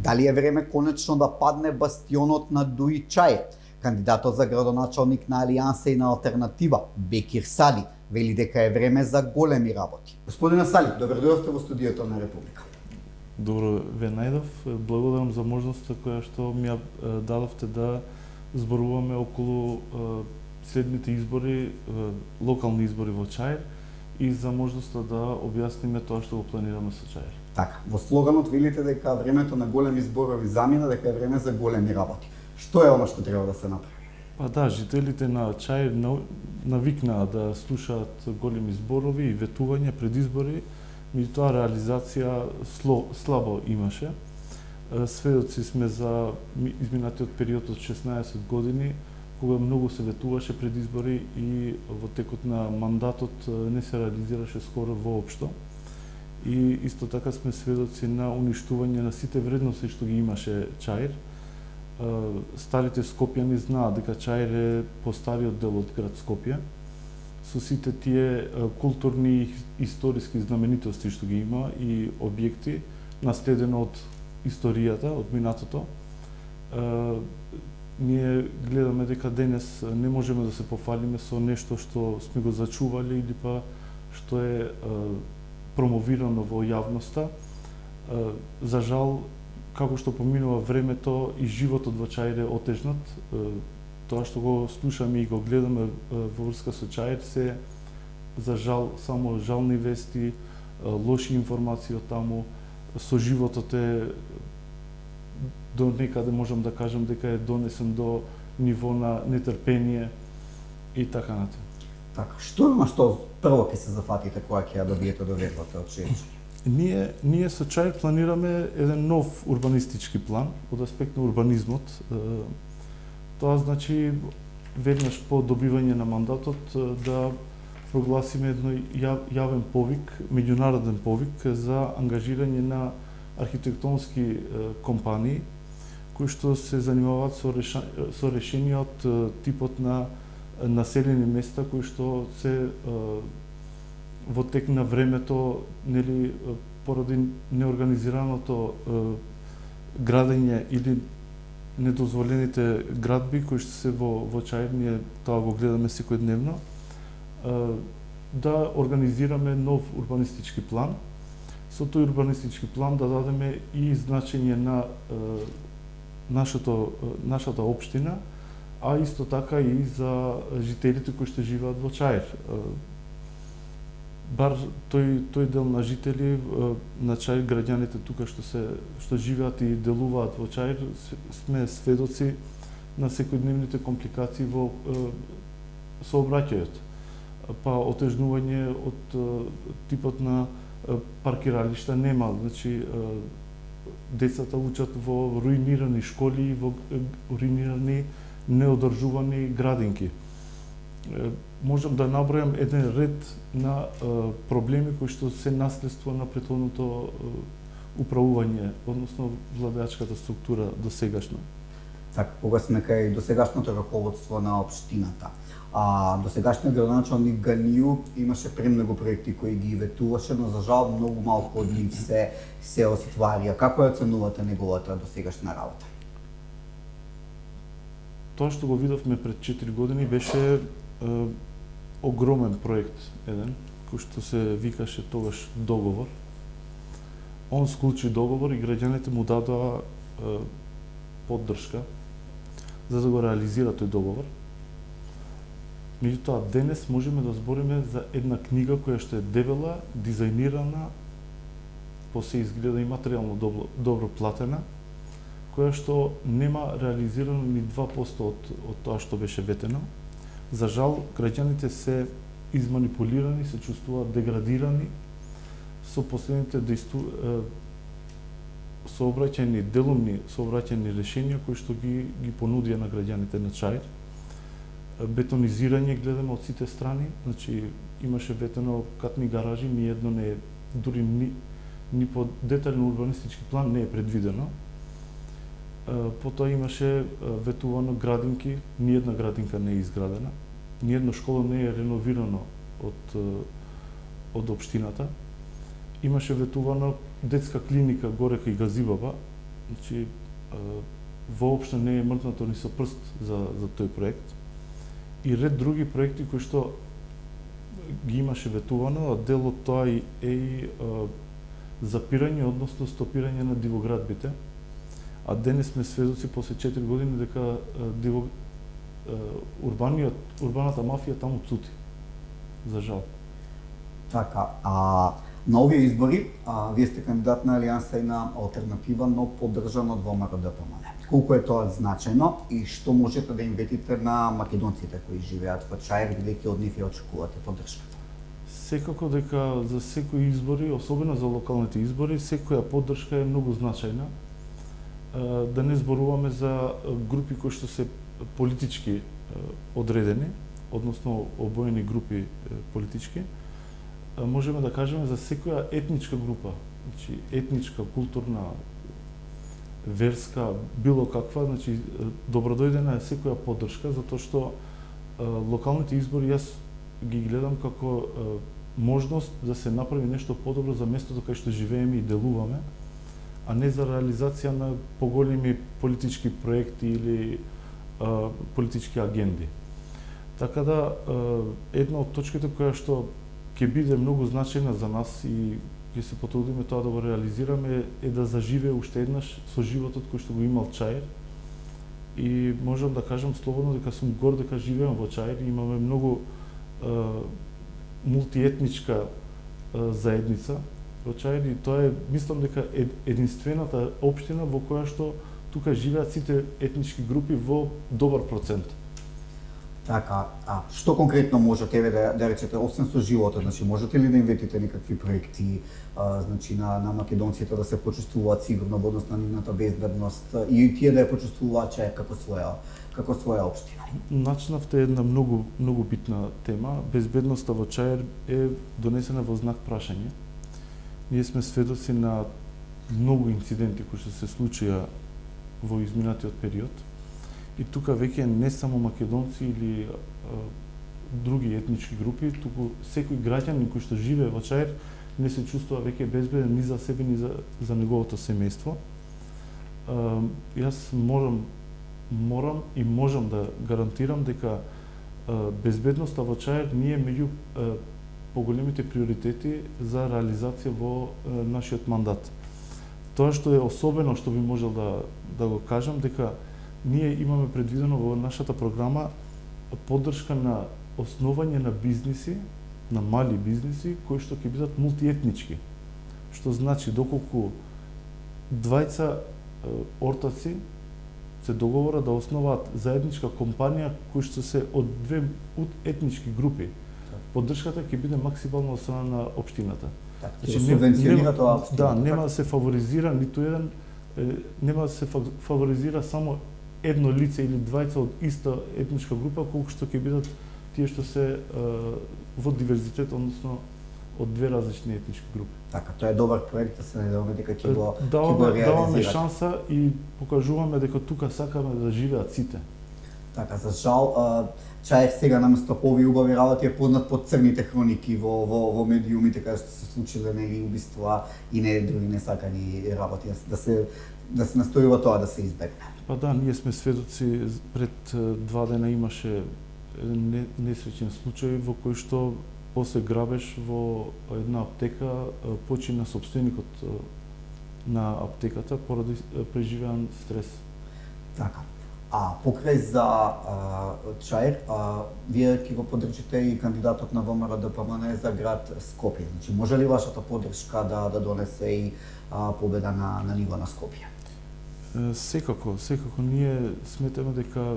Дали е време конечно да падне бастионот на Дуи Чај? Кандидатот за градоначалник на Алијанса и на Алтернатива, Бекир Сали, вели дека е време за големи работи. Господине Сали, добре дојдовте во студиото на Република. Добро ве најдов. Благодарам за можноста која што ми ја дадовте да зборуваме околу следните избори, локални избори во Чаир и за можноста да објасниме тоа што го планираме со Чаир. Така, во слоганот велите дека времето на големи зборови замина, дека е време за големи работи. Што е она што треба да се направи? Па да, жителите на Чаир навикнаа да слушаат големи зборови и ветување пред избори, меѓутоа реализација слабо имаше. Сведоци сме за изминатиот период од 16 години, кога многу се ветуваше пред избори и во текот на мандатот не се реализираше скоро воопшто. И исто така сме сведоци на уништување на сите вредности што ги имаше Чаир. Старите скопјани знаат дека Чаир е постариот дел од град Скопје, со сите тие културни и историски знаменитости што ги има и објекти, наследено од историјата, од минатото. Ние гледаме дека денес не можеме да се пофалиме со нешто што сме го зачували или па што е промовирано во јавноста. За жал, како што поминува времето и животот во Чаир е отежнат, тоа што го слушаме и го гледаме во врска со Чаир се за жал само жални вести, лоши информации од таму. Со животот е до некаде можам да кажам дека е донесен до ниво на нетрпение и така натаму. Така, што на што прво ќе се зафатите кога ќе ја добиете довербата од Чаир? Ние со Чаир планираме еден нов урбанистички план од аспект на урбанизмот. Тоа значи веднаш по добивање на мандатот да прогласиме едно јавен повик, меѓународен повик за ангажирање на архитектонски компании кои што се занимаваат со решенија од типот на населени места кои што се во тек на времето, нели, поради неорганизираното градење или недозволените градби кои што се во Чаир, ние тоа го гледаме секојдневно, да организираме нов урбанистички план. Со тој урбанистички план да дадеме и значење на нашата општина, а исто така и за жителите кои што живеат во Чаир. Бар тој дел на жители на Чаир, граѓаните тука што живеат и делуваат во Чаир, сме сведоци на секојдневните компликации во сообраќајот. Па отежнување од типот на паркиралишта нема, значи децата учат во руинирани школи и во руинирани неодржувани градинки. Можам да набројам еден ред на проблеми кои што се наследство на претходното управување, односно владеачката структура досегашна. Така, кога сме кај досегашното раководство на општината, досегашниот градоначалник Ганију имаше премногу проекти кои ги ветуваше, но за жал многу малку од нив се остварија. Како ја оценувате неговата досегашна работа? Тоа што го видовме пред 4 години беше огромен проект еден, кој што се викаше тогаш договор. Он склучи договор и граѓаните му дадоа поддршка за да го реализира тој договор. Меѓутоа, денес можеме да збориме за една книга која што е дебела, дизајнирана, по се изгледа и материјално добро платена, која што нема реализирано ни 2% од тоа што беше ветено. За жал, граѓаните се изманипулирани, се чувствуваат деградирани со последните делумни сообраќајни решенија кои што ги понудија на граѓаните на Чаир. Бетонизирање гледаме од сите страни, значи имаше ветено катни гаражи, ни едно не е, дури ни по детален урбанистички план не е предвидено. Потоа имаше ветувано градинки, ни една градинка не е изградена, ни една школа не е реновирано од општината. Имаше ветувано детска клиника горе кај Газибаба, значи воопшто не е мрднато ни со прст за тој проект. И ред други проекти кои што ги имаше ветувано, а дел од тоа е и запирање, односно стопирање на дивоградбите. А денес сме сведоци после 4 години дека урбаната мафија таму цути. За жал. Така, на овие избори, вие сте кандидат на Алијанса и на Алтернатива, но поддржан од ВМРО ДПМН. Колку е тоа значајно и што можете да им ветите на македонците кои живеат во Чаир, бидејќи од нив ја очекувате поддршката? Секако дека за секои избори, особено за локалните избори, секоја поддршка е многу значајна. Да не зборуваме за групи кои што се политички одредени, односно обоени групи политички. Можеме да кажеме за секоја етничка група, значи етничка, културна, верска, било каква, значи добродојдена е секоја поддршка, затоа што локалните избори јас ги гледам како можност да се направи нешто подобро за местото кај што живееме и делуваме, а не за реализација на поголеми политички проекти или политички агенди. Така да, една од точките која што ќе биде многу значајна за нас и ќе се потрудиме тоа да го реализираме е да заживее уште еднаш со животот кој што го имал Чаир. И можам да кажам слободно дека сум горд дека живеам во Чаир и имаме многу мултиетничка заедница во Чаир и тоа е, мислам дека единствената општина во која што тука живеат сите етнички групи во добар процент. Така, што конкретно можете да речете, освен со животот, значи можете ли да им ветите некакви проекти, значи на македонците да се почувствуваат сигурно во однос на нивната безбедност и тие да ја почувствуваат Чаир како своја општина? Начнавте една многу битна тема. Безбедноста во Чаир е донесена во знак прашање. Ние сме сведоци на многу инциденти кои што се случија во изминатиот период. И тука веќе не само македонци или други етнички групи, туку секој граѓанин кој што живее во Чаир не се чувствува веќе безбеден ни за себе ни за неговото семејство. Јас морам и можам да гарантирам дека безбедноста во Чаир не е меѓу поголемите приоритети за реализација во нашиот мандат. Тоа што е особено што би можел да го кажам дека ние имаме предвидено во нашата програма поддршка на основање на бизниси, на мали бизниси кои што ќе бидат мултиетнички. Што значи доколку двајца ортаци се договорат да основаат заедничка компанија кои што се од две етнички групи, поддршката ќе биде максимално од страна на општината. Значи субвенционира тоа општината. Да, нема да се фаворизира ниту еден, нема да се фаворизира само едно лице или двајца од иста етничка група, колку што ќе бидат тие што се во диверзитет, односно од две различни етнички групи. Така, тоа е добар проект, да се надеваме дека ќе го даваме реализирате. шанса и покажуваме дека тука сакаме да живеат сите. Така, за жал, Чаир сега наместо по овие убави работи е познат по црните хроники во медиумите каде што се случиле нели убиства и не други несакани работи, да се настојува тоа да се избегне. Па да, ние сме сведоци, пред 2 дена имаше несреќен случај во кој што после грабеж во една аптека почина сопственикот на аптеката поради преживеан стрес. Така. Покрај за Чаир, вие ќе го поддржите и кандидатот на ВМРО ДПМН за град Скопје. Значи, може ли вашата поддршка да донесе и победа на ниво на Скопје? Секако ние сметаме дека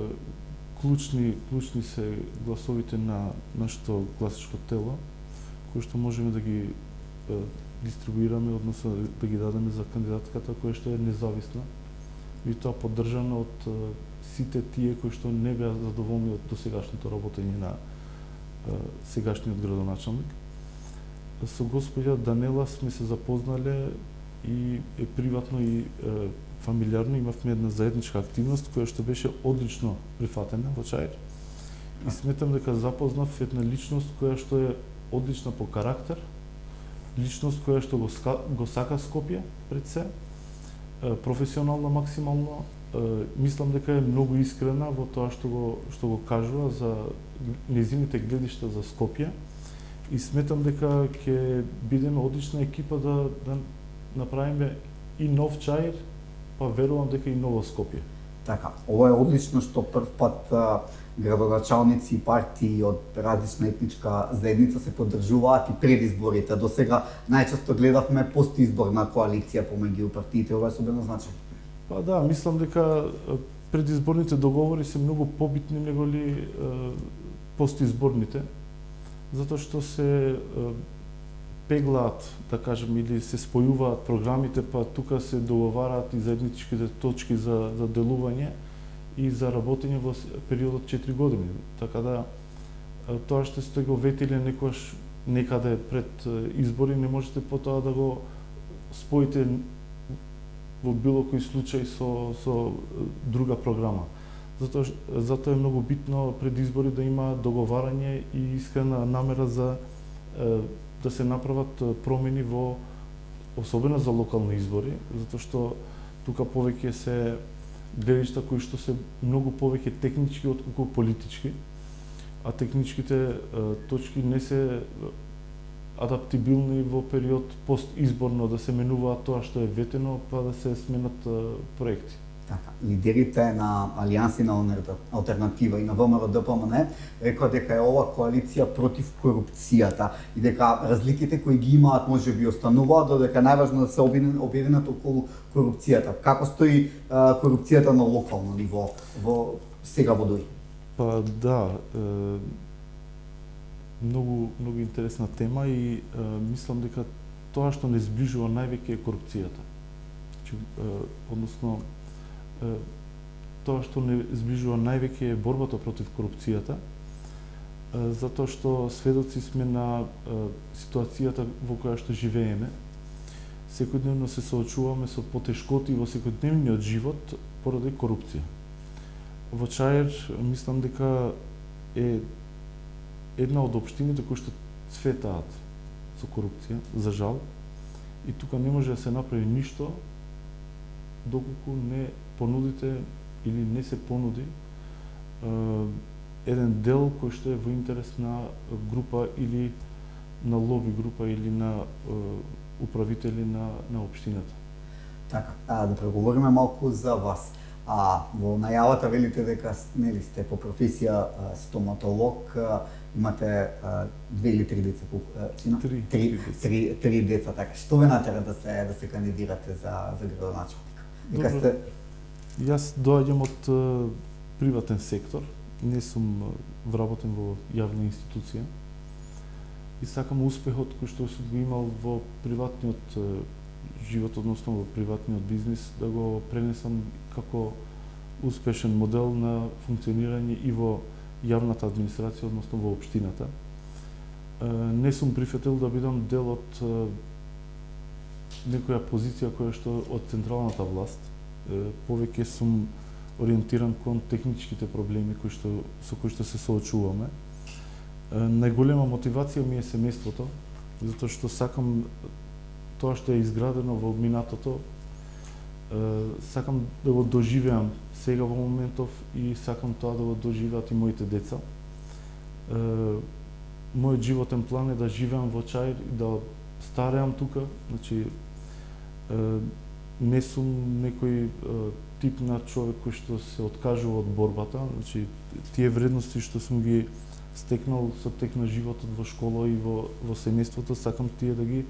клучни се гласовите на нашето гласачко тело, кои што можеме да ги дистрибуираме, односно да ги дадеме за кандидатката која што е независна и тоа поддржана од сите тие кои што не беа задоволни од досегашното работење на сегашниот градоначалник. Со господја Данела сме се запознале и приватно и фамилиарно, имавме една заедничка активност која што беше одлично прифатена во Чаир. И сметам дека запознав една личност која што е одлична по карактер, личност која што го сака Скопје пред се професионално максимално, мислам дека е многу искрена во тоа што го кажува за нејзините гледишта за Скопје и сметам дека ќе бидеме одлична екипа да направиме и нов Чаир, па верувам дека и ново Скопје. Така, ова е одлично што прв пат градоначалници и партии од различна етничка заедница се поддржуваат и пред изборите. До сега најчесто гледавме постизборна коалиција помеѓу партиите, ова е особено значајно. Па да, мислам дека предизборните договори се многу побитни него ли постизборните, затоа што се пеглаат, да кажем, или се спојуваат програмите, па тука се договараат и заедничките точки за делување и за работење во периодот 4 години. Така да тоа што сте го ветиле некојаш некаде пред избори, не можете потоа да го споите во било кој случај со друга програма. Затоа е многу битно пред избори да има договарање и искрена намера за да се направат промени во особено за локални избори, затоа што тука повеќе се гледишта кои што се многу повеќе технички отколку политички, а техничките точки не се адаптибилни во период постизборно да се менуваат тоа што е ветено, па да се сменат проекти. Така, лидерите на Алијанси на Алтернатива и на ВМРО-ДПМН рекоа дека е ова коалиција против корупцијата и дека разликите кои ги имаат можеби остануваат, додека најважно да се обединат околу корупцијата. Како стои корупцијата на локално ниво сега во ДОИ? Па да, многу интересна тема и мислам дека тоа што не зближува највеќе е корупцијата. Односно тоа што не зближува највеќе е борбата против корупцијата, затоа што сведоци сме на ситуацијата во која што живееме. Секојдневно се соочуваме со потешкоти во секојдневниот живот поради корупција. Во Чаир мислам дека е една од општините кои што цветаат со корупција, за жал, и тука не може да се направи ништо доколку не понудите или не се понуди еден дел кој што е во интерес на група или на лоби група или на управители на општината. Така, да преговориме малку за вас. Во најавата велите дека нели сте по професија стоматолог, имате 2 или 3 деца, три деца, така. Што ве натера да се кандидирате за градоначалник? Дека сте... Јас доаѓам од приватен сектор, не сум вработен во јавна институција и сакам успехот кој што сум го имал во приватниот живот, односно во приватниот бизнис, да го пренесам како успешен модел на функционирање и во јавната администрација, односно во општината. Не сум прифатил да бидам дел од некоја позиција која што од централната власт. Повеќе сум ориентиран кон техничките проблеми со кои што се соочуваме. Најголема мотивација ми е семејството, затоа што сакам тоа што е изградено во минатото, сакам да го доживеам сега во моментов и сакам тоа да го доживеат и моите деца. Мојот животен план е да живеам во Чаир и да стареам тука, значи не сум некој тип на човек кој што се откажува од борбата, значи тие вредности што сум ги стекнал со тек на животот во школа и во семејството, сакам тие да ги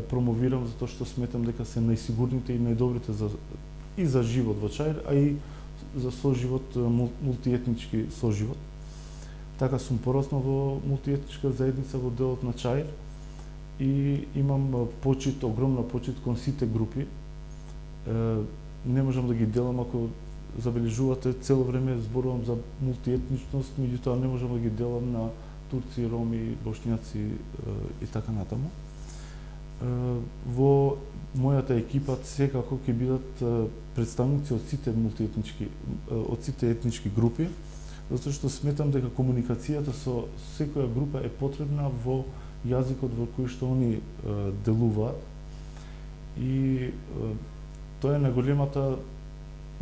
промовирам затоа што сметам дека се најсигурните и најдобрите и за живот во Чаир, а и за соживот, мултиетнички соживот. Така сум пораснал во мултиетничка заедница во делот на Чаир и имам почит, огромна почит кон сите групи. Не можам да ги делам, ако забележувате, цело време зборувам за мултиетничност, меѓутоа не можам да ги делам на турци, роми, бошњаци и така натаму. Во мојата екипа секако ќе бидат представници од сите мултиетнички, од сите етнички групи, затоа што сметам дека комуникацијата со секоја група е потребна во јазикот во кој што они делуваат и Тоа е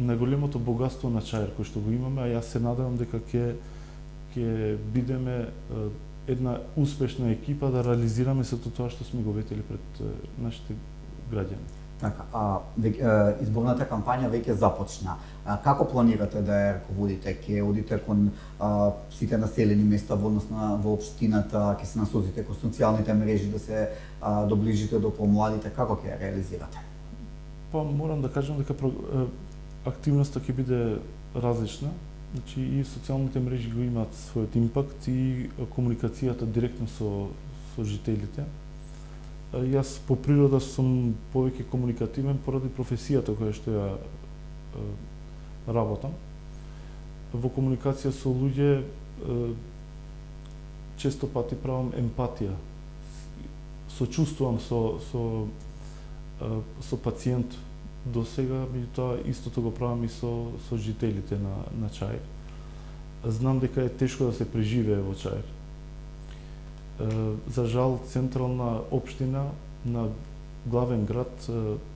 најголемото богатство на Чаир кој што го имаме, а јас се надевам дека ќе бидеме една успешна екипа да реализираме сето тоа што сме го ветили пред нашите граѓани. Така, изборната кампања веќе започна. Како планирате да ја раководите? Ќе одите кон сите населени места во општината, ќе се насочите кон социјалните мрежи да се доближите до помладите, како ќе ја реализирате? Па морам да кажам дека активноста ќе биде различна. Значи и социјалните мрежи го имаат својот импакт и комуникацијата директно со жителите. Јас по природа сум повеќе комуникативен поради професијата која што ја работам. Во комуникација со луѓе често пати правам емпатија. Сочувствувам со пациент до сега, меѓутоа истото го правам и со жителите на Чаир. Знам дека е тешко да се преживее во Чаир. За жал, централна општина на главен град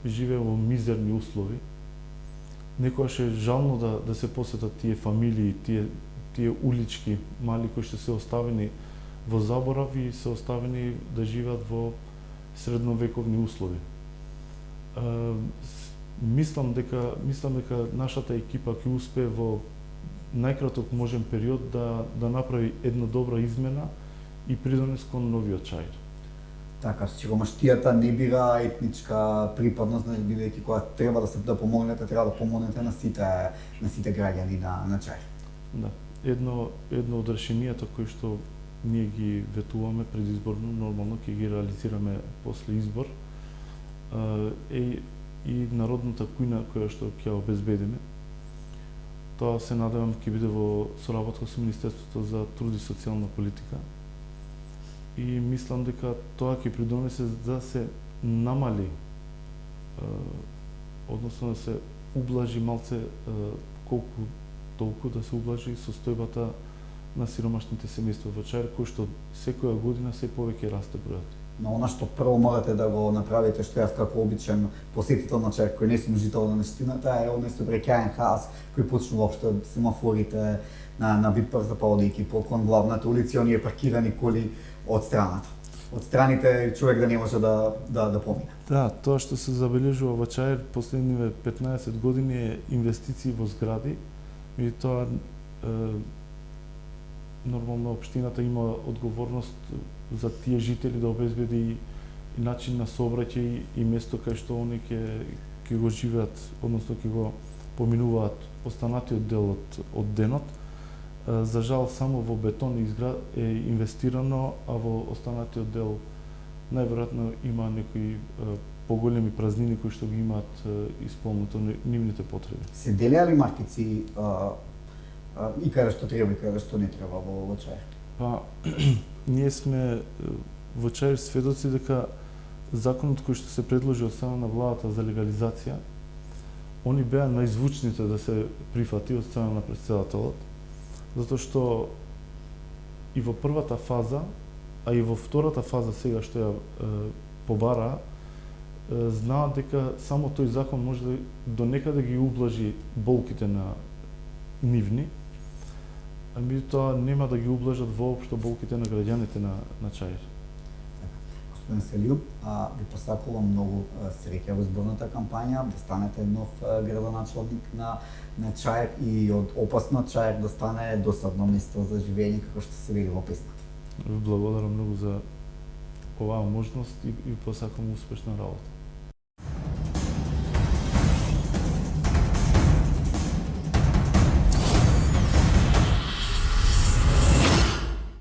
живее во мизерни услови. Некогаш е жално да се посетат тие фамилии, тие улички мали кои што се оставени во заборав и се оставени да живеат во средновековни услови. Мислам дека нашата екипа ќе успее во најкраток можен период да направи една добра измена и придонес кон новиот Чаир. Така, сиромаштијата не бира етничка припадност, бидејќи кога треба да помогнете, треба да помогнете на сите граѓани на Чаир. Да, едно од решенијата кои што ние ги ветуваме предизборно, нормално ќе ги реализираме после избор, е и народната кујна која што ќе обезбедиме. Тоа се надевам ќе биде во соработка со Министерството за труд и социјална политика. И мислам дека тоа ќе придонесе да се намали, односно да се ублажи малце колку толку да се ублажи состојбата на сиромашните семејства во Чаир, кој што секоја година се повеќе расте бројот. Но она што прво морате да го направите, што јас како обичен посетител на Чаир, кој не сум жител на нештината, е оној сообраќајен хаос кој почнува воопшто семафорите на Битбрза, па одејќи кон главната улица, оние паркирани коли од страната. Од страните човек да не може да помине. Да, тоа што се забележува во Чаир последниве 15 години е инвестиции во згради, и тоа нормално општината има одговорност за тие жители да обезбеди и начин на сообраќај и место кај што они ќе го живеат, односно ќе го поминуваат останатиот дел од денот. За жал само во бетон е инвестирано, а во останатиот дел најверојатно има некои поголеми празнини кои што ги имаат исполнето нивните потреби. Се делеа ли маркици и каде што треба и каде што не треба во Чаир? Па, ние сме во Чаир сведоци дека законот кој што се предложи од страна на владата за легализација, они беа најзвучните да се прифати од страна на претседателот, затоа што и во првата фаза, а и во втората фаза сега што ја побара, знаат дека само тој закон може до некаде ги ублажи болките на нивни, а меѓутоа нема да ги ублажат воопшто болките на граѓаните на Чаир. Господин Селијуб, ви посакувам многу среќа во изборната кампања, да станете нов градоначалник на Чаир и од опасно Чаир да стане досадно место за живење, како што се вели во песната. Ви благодарам многу за оваа можност и посакувам успешна работа.